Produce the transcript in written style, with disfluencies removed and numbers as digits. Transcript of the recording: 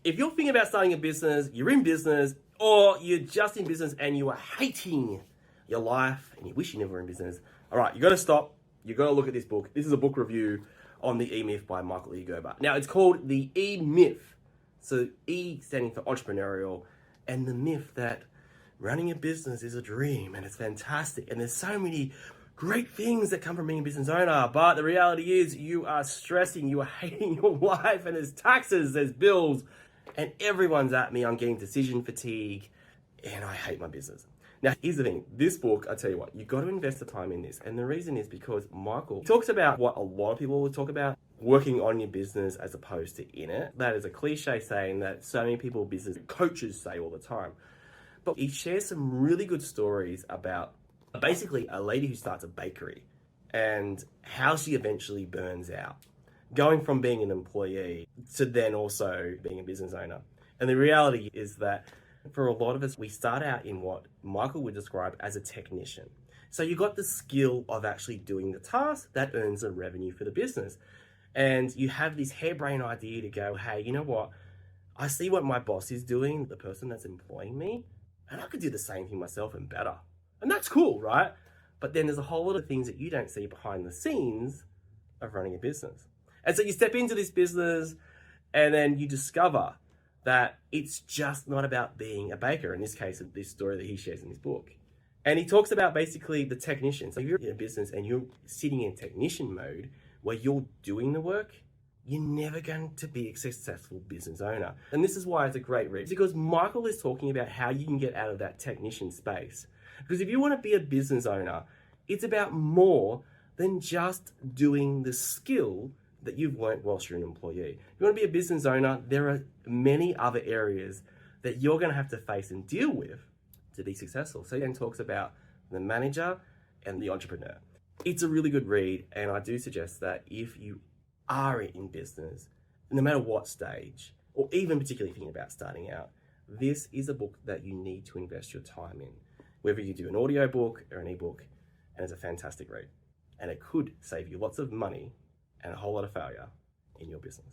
If you're thinking about starting a business, you're in business, or you're just in business and you are hating your life and you wish you never were in business, all right, you got to stop. You got to look at this book. This is a book review on the E-Myth by Michael Gerber. Now, it's called the E-Myth. So E standing for entrepreneurial, and the myth that running a business is a dream and it's fantastic. And there's so many great things that come from being a business owner. But the reality is you are stressing, you are hating your life, and there's taxes, there's bills, and everyone's at me. I'm getting decision fatigue and I hate my business. Now, here's the thing. This book, I tell you what, you've got to invest the time in this. And the reason is because Michael talks about what a lot of people will talk about, working on your business as opposed to in it. That is a cliche saying that so many people, business coaches, say all the time. But he shares some really good stories about basically a lady who starts a bakery and how she eventually burns out, going from being an employee to then also being a business owner. And the reality is that for a lot of us, we start out in what Michael would describe as a technician. So you got the skill of actually doing the task that earns a revenue for the business. And you have this harebrained idea to go, hey, you know what? I see what my boss is doing, the person that's employing me, and I could do the same thing myself and better. And that's cool, right? But then there's a whole lot of things that you don't see behind the scenes of running a business. And so you step into this business and then you discover that it's just not about being a baker. In this case, this story that he shares in his book. And he talks about basically the technician. So if you're in a business and you're sitting in technician mode where you're doing the work, you're never going to be a successful business owner. And this is why it's a great read, because Michael is talking about how you can get out of that technician space. Because if you want to be a business owner, it's about more than just doing the skill that you've learned whilst you're an employee. If you want to be a business owner, there are many other areas that you're going to have to face and deal with to be successful. So he then talks about the manager and the entrepreneur. It's a really good read, and I do suggest that if you are in business, no matter what stage, or even particularly thinking about starting out, this is a book that you need to invest your time in. Whether you do an audio book or an ebook, and it's a fantastic read. And it could save you lots of money and a whole lot of failure in your business.